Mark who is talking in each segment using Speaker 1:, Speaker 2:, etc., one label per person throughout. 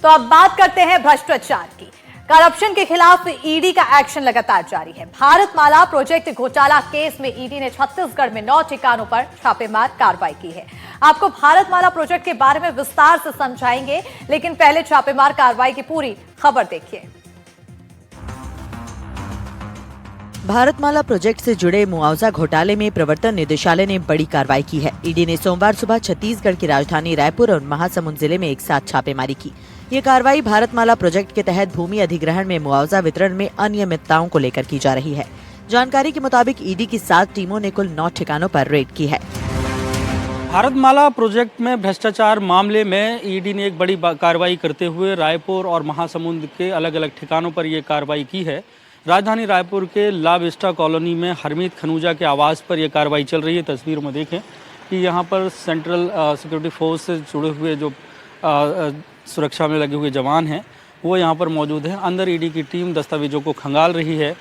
Speaker 1: तो अब बात करते हैं भ्रष्टाचार की। करप्शन के खिलाफ ईडी का एक्शन लगातार जारी है। भारतमाला प्रोजेक्ट घोटाला केस में ईडी ने छत्तीसगढ़ में 9 ठिकानों पर छापेमार कार्रवाई की है। आपको भारतमाला प्रोजेक्ट के बारे में विस्तार से समझाएंगे, लेकिन पहले छापेमार कार्रवाई की पूरी खबर देखिए।
Speaker 2: भारतमाला प्रोजेक्ट से जुड़े मुआवजा घोटाले में प्रवर्तन निदेशालय ने बड़ी कार्रवाई की है। ईडी ने सोमवार सुबह छत्तीसगढ़ की राजधानी रायपुर और महासमुंद जिले में एक साथ छापेमारी की। ये कार्रवाई भारतमाला प्रोजेक्ट के तहत भूमि अधिग्रहण में मुआवजा वितरण में अनियमितताओं को लेकर की जा रही है। जानकारी के मुताबिक ईडी की 7 टीमों ने कुल 9 ठिकानों पर रेड की है।
Speaker 3: भारतमाला प्रोजेक्ट में भ्रष्टाचार मामले में ईडी ने एक बड़ी कार्रवाई करते हुए रायपुर और महासमुंद के अलग अलग ठिकानों पर यह कार्रवाई की है। राजधानी रायपुर के ला विस्टा कॉलोनी में हरमीत खनूजा के आवास पर यह कार्रवाई चल रही है। तस्वीर में देखें कि यहाँ पर सेंट्रल सिक्योरिटी फोर्स से जुड़े हुए जो सुरक्षा में लगे हुए जवान हैं वो यहाँ पर मौजूद हैं। अंदर ईडी की टीम दस्तावेजों को खंगाल रही है।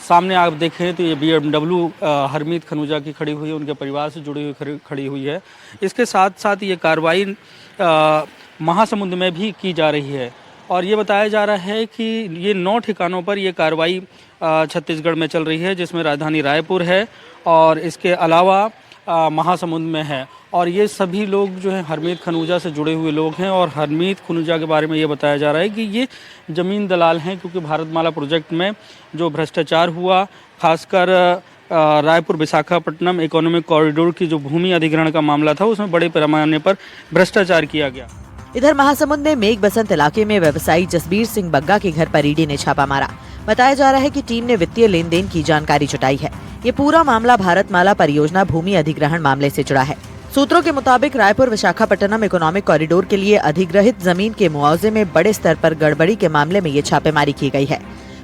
Speaker 3: सामने आप देखें तो ये BMW हरमीत खनूजा की खड़ी हुई है, उनके परिवार से जुड़ी हुई खड़ी हुई है। इसके साथ साथ ये कार्रवाई महासमुंद में भी की जा रही है और ये बताया जा रहा है कि ये 9 ठिकानों पर ये कार्रवाई छत्तीसगढ़ में चल रही है, जिसमें राजधानी रायपुर है और इसके अलावा महासमुंद में है। और ये सभी लोग जो हैं हरमीत खनूजा से जुड़े हुए लोग हैं और हरमीत खनूजा के बारे में ये बताया जा रहा है कि ये ज़मीन दलाल हैं, क्योंकि भारतमाला प्रोजेक्ट में जो भ्रष्टाचार हुआ, खासकर रायपुर विशाखापट्टनम इकोनॉमिक कॉरिडोर की जो भूमि अधिग्रहण का मामला था, उसमें बड़े पैमाने पर भ्रष्टाचार किया गया।
Speaker 2: इधर महासमुंद में मेघ बसंत इलाके में व्यवसायी जसबीर सिंह बग्गा के घर पर ईडी ने छापा मारा। बताया जा रहा है कि टीम ने वित्तीय लेन देन की जानकारी जुटाई है। ये पूरा मामला भारतमाला परियोजना भूमि अधिग्रहण मामले से जुड़ा है। सूत्रों के मुताबिक रायपुर विशाखापट्टनम इकोनॉमिक कॉरिडोर के लिए अधिग्रहित जमीन के मुआवजे में बड़े स्तर पर गड़बड़ी के मामले में ये छापेमारी की गई है।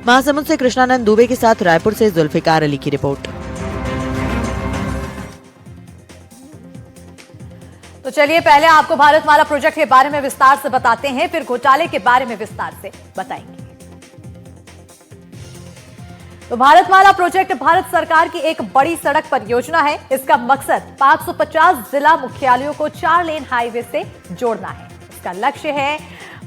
Speaker 2: महासमुंद से कृष्णानंद दुबे के साथ रायपुर से जुल्फिकार अली की रिपोर्ट।
Speaker 1: तो चलिए पहले आपको भारतमाला प्रोजेक्ट के बारे में विस्तार से बताते हैं, फिर घोटाले के बारे में विस्तार से बताएंगे। तो भारतमाला प्रोजेक्ट भारत सरकार की एक बड़ी सड़क परियोजना है। इसका मकसद 550 जिला मुख्यालयों को 4 लेन हाईवे से जोड़ना है। इसका लक्ष्य है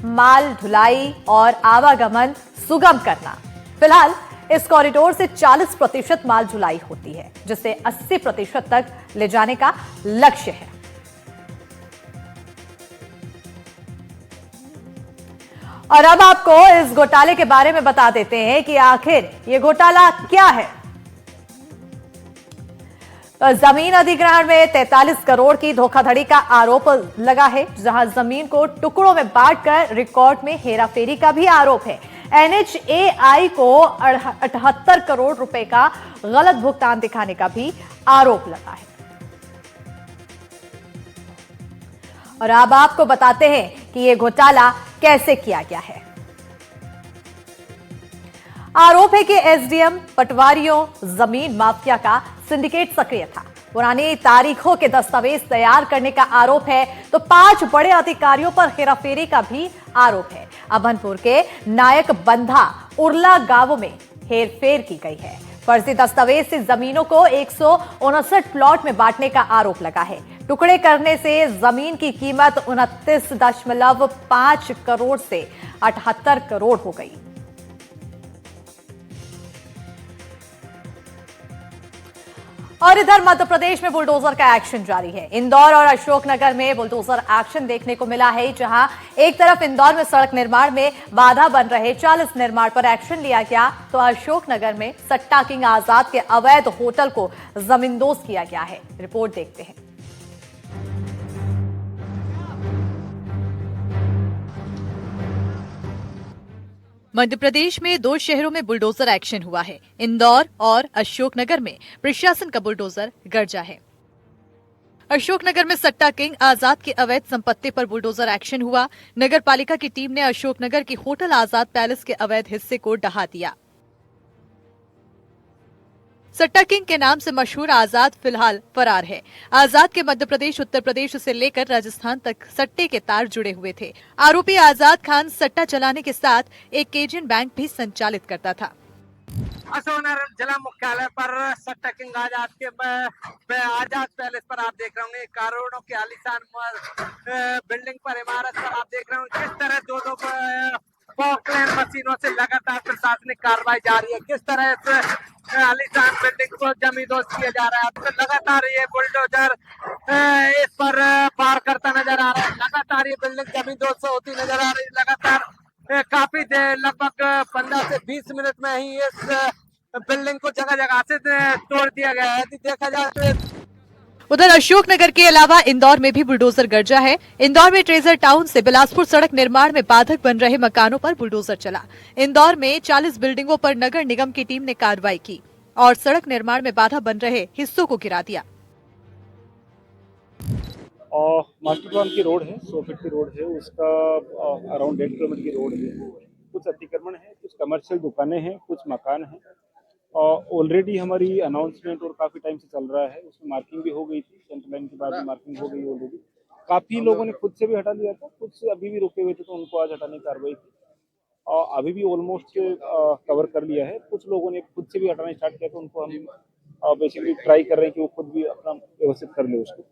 Speaker 1: माल ढुलाई और आवागमन सुगम करना। फिलहाल इस कॉरिडोर से 40% माल ढुलाई होती है, जिसे 80% तक ले जाने का लक्ष्य है। और अब आपको इस घोटाले के बारे में बता देते हैं कि आखिर ये घोटाला क्या है। तो जमीन अधिग्रहण में 43 करोड़ की धोखाधड़ी का आरोप लगा है, जहां जमीन को टुकड़ों में बांटकर रिकॉर्ड में हेराफेरी का भी आरोप है। NHAI को 78 करोड़ रुपए का गलत भुगतान दिखाने का भी आरोप लगा है। और अब आपको बताते हैं कि यह घोटाला कैसे किया गया है। आरोप है कि SDM पटवारियों जमीन माफिया का सिंडिकेट सक्रिय था। पुरानी तारीखों के दस्तावेज तैयार करने का आरोप है, तो 5 बड़े अधिकारियों पर हेराफेरी का भी आरोप है। अभनपुर के नायक बंधा उर्ला गांवों में हेरफेर की गई है। फर्जी दस्तावेज से जमीनों को 159 प्लॉट में बांटने का आरोप लगा है। टुकड़े करने से जमीन की कीमत 29.5 करोड़ से 78 करोड़ हो गई। और इधर मध्य प्रदेश में बुलडोजर का एक्शन जारी है। इंदौर और अशोकनगर में बुलडोजर एक्शन देखने को मिला है, जहां एक तरफ इंदौर में सड़क निर्माण में बाधा बन रहे 40 निर्माण पर एक्शन लिया गया, तो अशोकनगर में सट्टा किंग आजाद के अवैध होटल को जमींदोज किया गया है। रिपोर्ट देखते हैं।
Speaker 4: मध्य प्रदेश में 2 शहरों में बुलडोजर एक्शन हुआ है। इंदौर और अशोकनगर में प्रशासन का बुलडोजर गरजा है। अशोकनगर में सट्टा किंग आजाद की अवैध संपत्ति पर बुलडोजर एक्शन हुआ। नगर पालिका की टीम ने अशोकनगर की होटल आजाद पैलेस के अवैध हिस्से को ढहा दिया। सट्टा किंग के नाम से मशहूर आजाद फिलहाल फरार है। आजाद के मध्य प्रदेश, उत्तर प्रदेश से लेकर राजस्थान तक सट्टे के तार जुड़े हुए थे। आरोपी आजाद खान सट्टा चलाने के साथ एक केजियन बैंक भी संचालित करता था।
Speaker 5: अशोकनगर जिला मुख्यालय पर सट्टा किंग आजाद के आजाद पैलेस पर आप देख रहे होंगे करोड़ों के आलीशान बिल्डिंग पर, इमारत पर आप देख रहे होंगे किस तरह दो पॉकलैंड मशीनों से लगातार प्रशासनिक कार्रवाई जारी है, किस तरह इस आलीशान बिल्डिंग को जमींदोज किया जा रहा है। अब लगातार ये बुलडोजर इस पर पार करता नजर आ रहा है, लगातार ये बिल्डिंग जमींदोज होती नजर आ रही है। लगातार काफी देर, लगभग 15 से 20 मिनट में ही इस बिल्डिंग को जगह जगह से तोड़ दिया गया है। देखा जाए तो
Speaker 4: उधर अशोकनगर के अलावा इंदौर में भी बुलडोजर गरजा है। इंदौर में ट्रेजर टाउन से बिलासपुर सड़क निर्माण में बाधक बन रहे मकानों पर बुलडोजर चला। इंदौर में 40 बिल्डिंगों पर नगर निगम की टीम ने कार्रवाई की और सड़क निर्माण में बाधा बन रहे हिस्सों को गिरा दिया।
Speaker 6: और मास्टर प्लान की रोड है, 100 फीट की रोड है, उसका अराउंड 1.5 किलोमीटर की रोड है। कुछ अतिक्रमण है, कुछ कमर्शियल दुकानें हैं, कुछ मकान हैं। ऑलरेडी हमारी अनाउंसमेंट और काफ़ी टाइम से चल रहा है, उसमें मार्किंग भी हो गई थी, सेंटर लाइन के बाद मार्किंग हो गई ऑलरेडी। काफ़ी लोगों ने खुद से भी हटा लिया था, कुछ अभी भी रुके हुए थे तो उनको आज हटाने की कार्रवाई की। और अभी भी ऑलमोस्ट कवर कर लिया है। कुछ लोगों ने खुद से भी हटाना स्टार्ट किया तो उनको हम बेसिकली ट्राई कर रहे हैं कि वो खुद भी अपना व्यवस्थित कर ले उसको।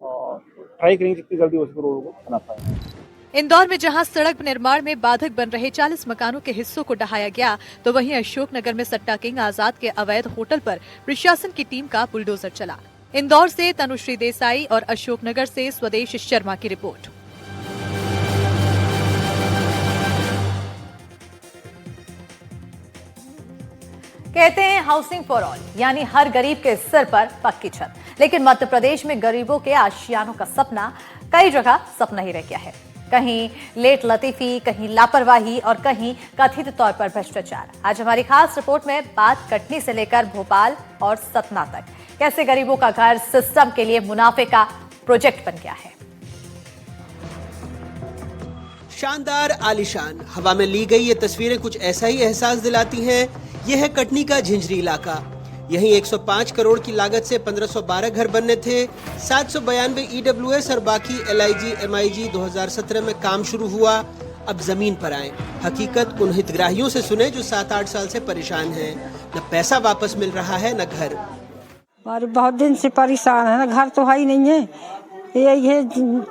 Speaker 6: ट्राई करेंगे जितनी जल्दी उसको रोड को बना पाए।
Speaker 4: इंदौर में जहां सड़क निर्माण में बाधक बन रहे 40 मकानों के हिस्सों को ढहाया गया, तो वहीं अशोकनगर में सट्टा किंग आजाद के अवैध होटल पर प्रशासन की टीम का बुलडोजर चला। इंदौर से तनुश्री देसाई और अशोकनगर से स्वदेश शर्मा की रिपोर्ट।
Speaker 1: कहते हैं हाउसिंग फॉर ऑल, यानी हर गरीब के सिर पर पक्की छत। लेकिन मध्य प्रदेश में गरीबों के आशियानों का सपना कई जगह सपना ही रह गया है। कहीं लेट लतीफी, कहीं लापरवाही और कहीं कथित तौर पर भ्रष्टाचार। आज हमारी खास रिपोर्ट में बात कटनी से लेकर भोपाल और सतना तक, कैसे गरीबों का घर सिस्टम के लिए मुनाफे का प्रोजेक्ट बन गया है।
Speaker 7: शानदार आलीशान हवा में ली गई ये तस्वीरें कुछ ऐसा ही एहसास दिलाती हैं। यह है कटनी का झिंझरी इलाका। यहीं 105 करोड़ की लागत से 1512 घर बनने थे। 792 EWS और बाकी LIG MIG 2017 में काम शुरू हुआ। अब जमीन पर आए, हकीकत उन हितग्राहियों से सुने जो 7-8 साल से परेशान हैं। न पैसा वापस मिल रहा है न घर।
Speaker 8: और बहुत दिन से परेशान है ना, घर तो है ही नहीं है। ये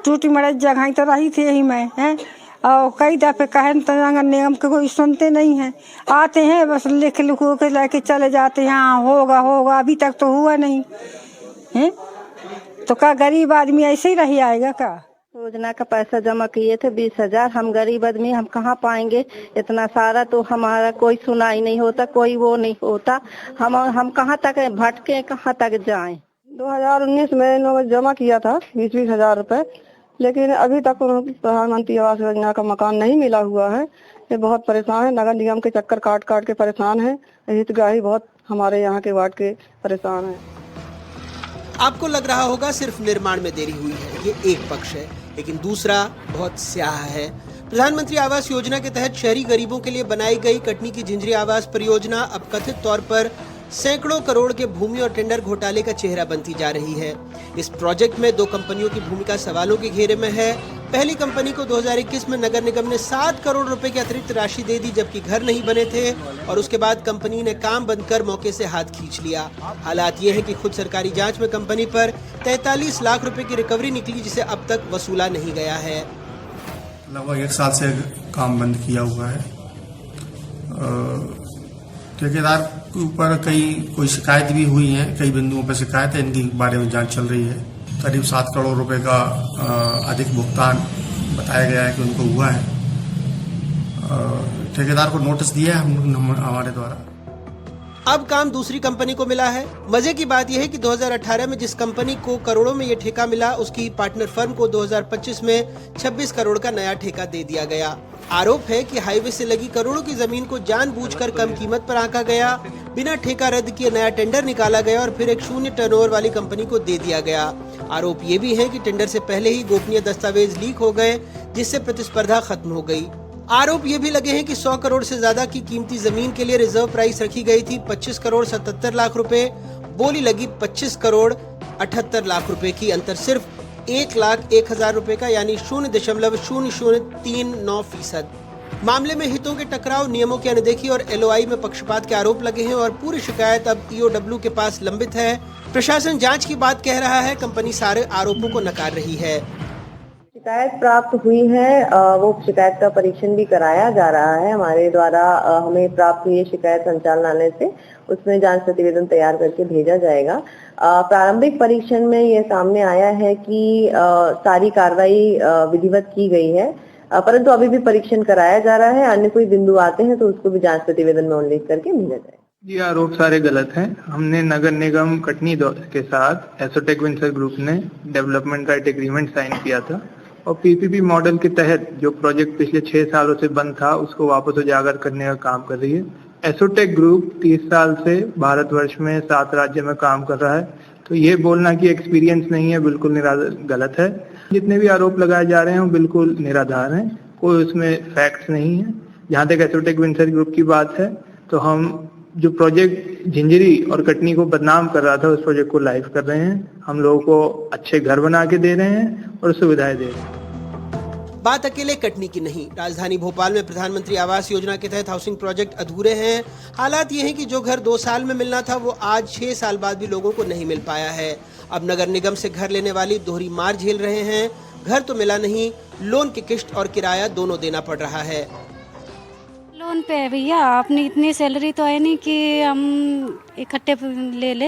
Speaker 8: टूटी मड़े जगह तो रही थी यही मैं है। और कई दफे कहे तो नगर निगम के कोई सुनते नहीं है। आते हैं बस लिख के लेके चले जाते हैं, हाँ होगा होगा, अभी तक तो हुआ नहीं है। तो क्या गरीब आदमी ऐसे ही रही आएगा क्या?
Speaker 9: योजना का पैसा जमा किए थे 20,000। हम गरीब आदमी हम कहाँ पाएंगे इतना सारा, तो हमारा कोई सुनाई नहीं होता, कोई वो नहीं होता। हम कहाँ तक भटके, कहाँ तक जाएं। 2019 में इन लोगों ने जमा किया था 20-20 हजार रुपए, लेकिन अभी तक प्रधानमंत्री आवास योजना का मकान नहीं मिला हुआ है। ये बहुत परेशान है, नगर निगम के चक्कर काट काट के परेशान है। हितग्राही बहुत हमारे यहाँ के वार्ड के परेशान है।
Speaker 7: आपको लग रहा होगा सिर्फ निर्माण में देरी हुई है, ये एक पक्ष है, लेकिन दूसरा बहुत स्याह है। प्रधानमंत्री आवास योजना के तहत शहरी गरीबों के लिए बनाई गई कटनी की झिंझरी आवास परियोजना अब कथित तौर पर सैकड़ों करोड़ के भूमि और टेंडर घोटाले का चेहरा बनती जा रही है। इस प्रोजेक्ट में 2 कंपनियों की भूमिका सवालों के घेरे में है। पहली कंपनी को 2021 में नगर निगम ने 7 करोड़ रुपए की अतिरिक्त राशि दे दी, जबकि घर नहीं बने थे, और उसके बाद कंपनी ने काम बंद कर मौके से हाथ खींच लिया। हालात ये है कि खुद सरकारी जांच में कंपनी पर 43 लाख रुपए की रिकवरी निकली, जिसे अब तक वसूला नहीं गया है।
Speaker 10: लगभग 1 साल से काम बंद किया हुआ है। ठेकेदार के ऊपर कोई शिकायत भी हुई है, कई बिंदुओं पर शिकायत है, इनके बारे में जांच चल रही है। करीब 7 करोड़ रुपए का अधिक भुगतान बताया गया है कि उनको हुआ है। ठेकेदार को नोटिस दिया है हमारे द्वारा।
Speaker 7: अब काम दूसरी कंपनी को मिला है। मजे की बात यह है कि 2018 में जिस कंपनी को करोड़ों में ये ठेका मिला, उसकी पार्टनर फर्म को 2025 में 26 करोड़ का नया ठेका दे दिया गया। आरोप है कि हाईवे से लगी करोड़ों की जमीन को जानबूझकर कम कीमत पर आंका गया, बिना ठेका रद्द किए नया टेंडर निकाला गया और फिर एक शून्य टर्नओवर वाली कंपनी को दे दिया गया। आरोप ये भी है कि टेंडर से पहले ही गोपनीय दस्तावेज लीक हो गए, जिससे प्रतिस्पर्धा खत्म हो गई। आरोप ये भी लगे हैं कि 100 करोड़ से ज्यादा की कीमती जमीन के लिए रिजर्व प्राइस रखी गई थी 25 करोड़ 77 लाख रुपए, बोली लगी 25 करोड़ 78 लाख रुपए की। अंतर सिर्फ 1,01,000 रुपए का, यानी 0.0039%। मामले में हितों के टकराव, नियमों की अनदेखी और LOI में पक्षपात के आरोप लगे हैं और पूरी शिकायत अब EOW के पास लंबित है। प्रशासन जांच की बात कह रहा है, कंपनी सारे आरोपों को नकार रही है।
Speaker 11: शिकायत प्राप्त हुई है, वो शिकायत का परीक्षण भी कराया जा रहा है। हमारे द्वारा हमें प्राप्त हुई शिकायत संचालनालय से, उसमें जांच प्रतिवेदन तैयार करके भेजा जाएगा। प्रारंभिक परीक्षण में ये सामने आया है कि सारी कार्रवाई विधिवत की गई है, परंतु अभी भी परीक्षण कराया जा रहा है। अन्य कोई बिंदु आते हैं तो उसको भी जांच प्रतिवेदन में उल्लेख करके भेजा जाएगा।
Speaker 12: जी, आरोप सारे गलत हैं। हमने नगर निगम कटनी के साथ एसोटेक वेंचर ग्रुप ने डेवलपमेंट का एक एग्रीमेंट साइन किया था और PPP मॉडल के तहत जो प्रोजेक्ट पिछले 6 सालों से बंद था उसको वापस उजागर करने का काम कर रही है। एसोटेक ग्रुप 30 साल से भारतवर्ष में 7 राज्य में काम कर रहा है, तो ये बोलना कि एक्सपीरियंस नहीं है बिल्कुल गलत है। जितने भी आरोप लगाए जा रहे हैं वो बिल्कुल निराधार हैं, कोई उसमें फैक्ट्स नहीं है। जहाँ तक एसोटेक वेंचर ग्रुप की बात है तो हम जो प्रोजेक्ट झिंझरी और कटनी को बदनाम कर रहा था उस प्रोजेक्ट को लाइव कर रहे हैं। हम लोगों को अच्छे घर बना के दे रहे हैं और सुविधाएं दे रहे हैं।
Speaker 7: बात अकेले कटनी की नहीं, राजधानी भोपाल में प्रधानमंत्री आवास योजना के तहत हाउसिंग प्रोजेक्ट अधूरे हैं। हालात ये हैं कि जो घर 2 साल में मिलना था वो आज 6 साल बाद भी लोगों को नहीं मिल पाया है। अब नगर निगम से घर लेने वाली दोहरी मार झेल रहे हैं। घर तो मिला नहीं, लोन की किश्त और किराया दोनों देना पड़ रहा है।
Speaker 13: लोन पे है भैया, अपनी इतनी सैलरी तो है नहीं कि हम इकट्ठे ले ले।